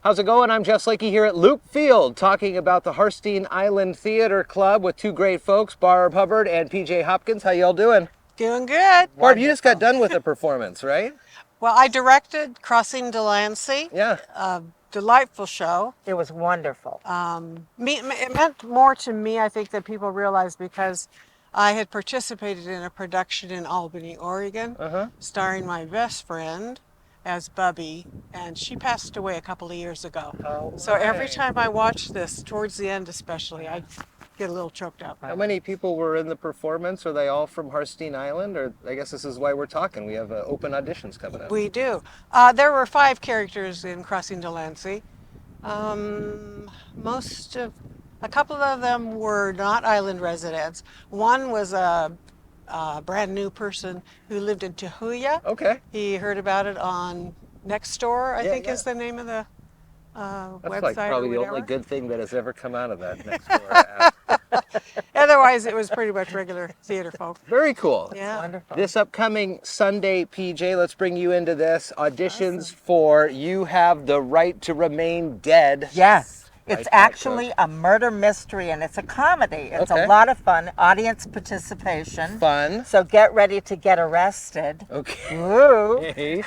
How's it going? I'm Jeff Slakey here at Loop Field talking about the Harstine Island Theatre Club with two great folks, Barb Hubbard and PJ Hopkins. How y'all doing? Doing good. Barb, you just got done with a performance, right? Well, I directed Crossing Delancey. Yeah. A delightful show. It was wonderful. It meant more to me, I think, than people realize, because I had participated in a production in Albany, Oregon, starring my best friend as Bubby, and she passed away a couple of years ago. Oh, so every time I watch this, towards the end especially, I get a little choked up. How many people were in the performance? Are they all from Harstine Island? Or I guess this is why we're talking. We have open auditions coming up. We do. There were 5 characters in Crossing Delancey. A couple of them were not island residents. One was a brand new person who lived in Tahuya. Okay. He heard about it on Nextdoor, I think is the name of the That's website. like probably or the whatever. only good thing that has ever come out of that Nextdoor app. Otherwise, it was pretty much regular theater folk. Very cool. Yeah. Wonderful. This upcoming Sunday, PJ, let's bring you into this. Auditions for You Have the Right to Remain Dead. Yes. Right, It's actually a murder mystery, and it's a comedy. It's Okay. a lot of fun, audience participation. Fun. So get ready to get arrested. Okay. Woo!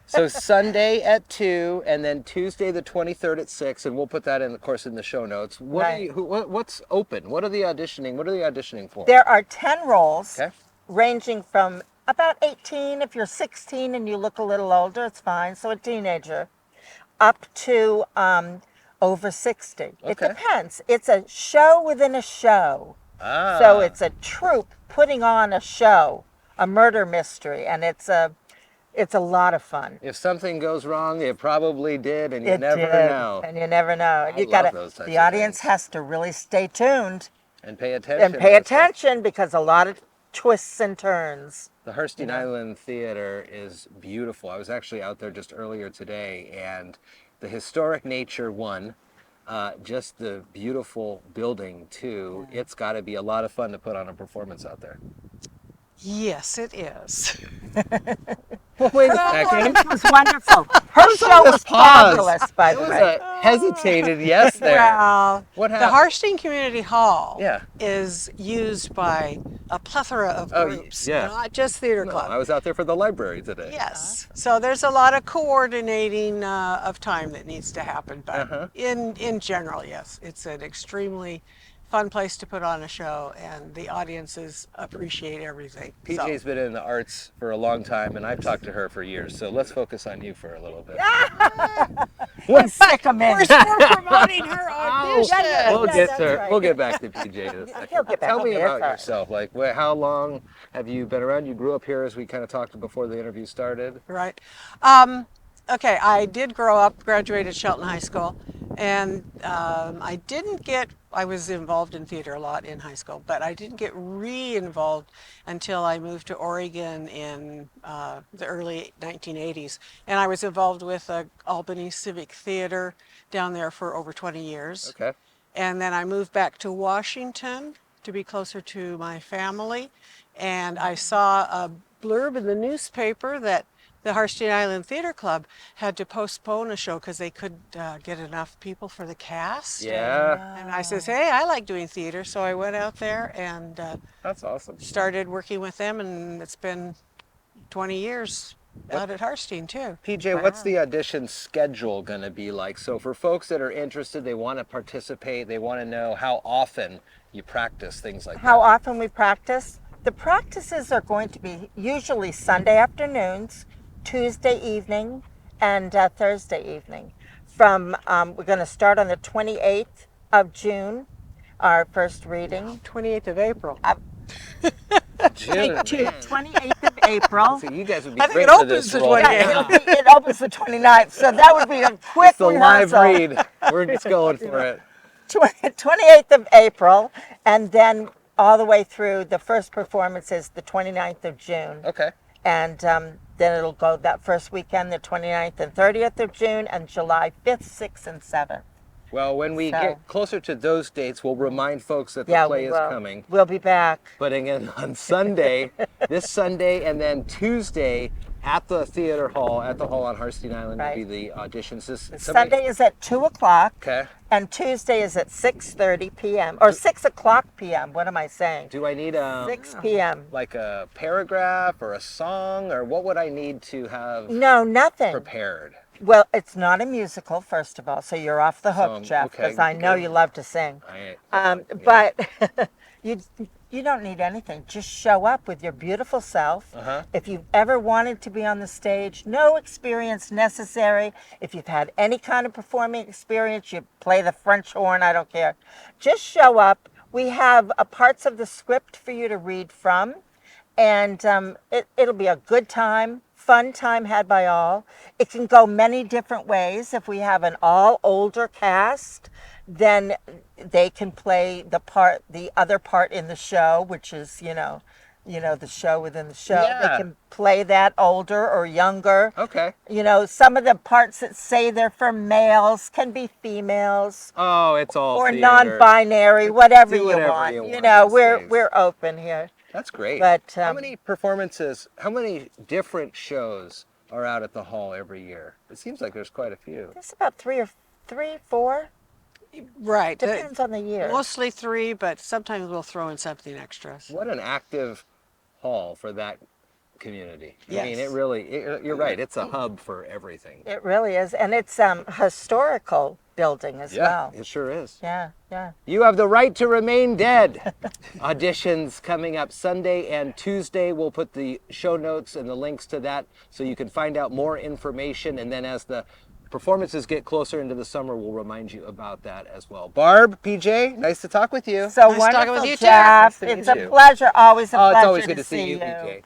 So Sunday at 2, and then Tuesday the 23rd at 6, and we'll put that in, of course, in the show notes. Right. What's open? What are they auditioning for? There are 10 roles, Okay. ranging from about 18. If you're 16 and you look a little older, it's fine. So a teenager, up to over 60. It Okay. depends. It's a show within a show. Ah. So it's a troupe putting on a show, a murder mystery, and it's a lot of fun. If something goes wrong, it probably did, and you It never did, know. and you never know. I You love gotta. those types The of audience things. has to really stay tuned And pay attention. and pay That's right. attention, because a lot of twists and turns. The Harstine Island Theater is beautiful. I was actually out there just earlier today, and the historic nature, one, just the beautiful building, two. It's got to be a lot of fun to put on a performance out there. Yes, it is. Wait a second. It was wonderful. Her show was fabulous, by It the was way. a hesitated yes there. Well, What the happened? Harstine Community Hall Yeah. is used by a plethora of Oh, groups, yeah. not just theater No, club. I was out there for the library today. Yes. So there's a lot of coordinating of time that needs to happen. But in general, yes, it's an extremely fun place to put on a show, and the audiences appreciate everything. PJ's been in the arts for a long time, and I've talked to her for years, so let's focus on you for a little bit. And sick 'em in. We're promoting her audition. We'll Yeah, get that's to right. we'll get back to PJ in a second. He'll get back Tell to me me, about it's all right. yourself. Like, how long have you been around? You grew up here, as we kind of talked before the interview started. Right. Okay, I did grow up, graduated Shelton High School, and I was involved in theater a lot in high school, but I didn't get re-involved until I moved to Oregon in the early 1980s. And I was involved with Albany Civic Theater down there for over 20 years. Okay. And then I moved back to Washington to be closer to my family. And I saw a blurb in the newspaper that the Harstine Island Theatre Club had to postpone a show because they couldn't get enough people for the cast. Yeah. And I says, hey, I like doing theater. So I went out there and That's awesome. started working with them. And it's been 20 years out at Harstine, too. PJ, what's the audition schedule going to be like? So for folks that are interested, they want to participate, they want to know how often you practice things like How that. often we practice? The practices are going to be usually Sunday afternoons, Tuesday evening, and Thursday evening. We're going to start on the 28th of June, our first reading. 28th of April. June. 28th of April. So you guys would be I think great it for this opens the role. 28th. It opens the 29th, so that would be a quick It's a live rehearsal. read. We're just going for it. 28th of April, and then all the way through, the first performance is the 29th of June. Okay. And then it'll go that first weekend, the 29th and 30th of June, and July 5th, 6th, and 7th. Well, when we So- get closer to those dates, we'll remind folks that the Yeah, play we is will. coming. We'll be back. But again, on Sunday, this Sunday, and then Tuesday, at the theater hall, at the hall on Harstine Island, will Right. be the auditions. Sunday is at 2:00. Okay. And Tuesday is at 6:30 p.m. or 6:00 p.m. What am I saying? Do I need 6 p.m. like a paragraph or a song, or what would I need to have No, nothing. prepared? Well, it's not a musical, first of all, so you're off the hook, So, Jeff, okay, because I know good. you love to sing. Yeah. But you don't need anything. Just show up with your beautiful self. Uh-huh. If you've ever wanted to be on the stage, no experience necessary. If you've had any kind of performing experience, you play the French horn, I don't care. Just show up. We have parts of the script for you to read from, and it'll be a good time. Fun time had by all. It can go many different ways. If we have an all older cast, then they can play the other part in the show, which is the show within the show. Yeah. They can play that older or younger. Okay. Some of the parts that say they're for males can be females Oh, it's all or theater. non-binary, whatever Do you whatever want. you want these days. We're open here. That's great. But, how many performances, how many different shows are out at the hall every year? It seems like there's quite a few. There's about three, four. Right. Depends on the year. Mostly 3, but sometimes we'll throw in something extra. What an active hall for that community. I mean, Yes. you're right, it's a hub for everything. It really is, and it's historical building as well. It sure is. Yeah, yeah. You have the right to remain dead. Auditions coming up Sunday and Tuesday. We'll put the show notes and the links to that so you can find out more information. And then as the performances get closer into the summer, we'll remind you about that as well. Barb, PJ, nice to talk with you. So Nice wonderful, talking with you, too. Jeff. Nice to It's meet a you. pleasure. Always a Oh, pleasure it's always good to see see you, PJ.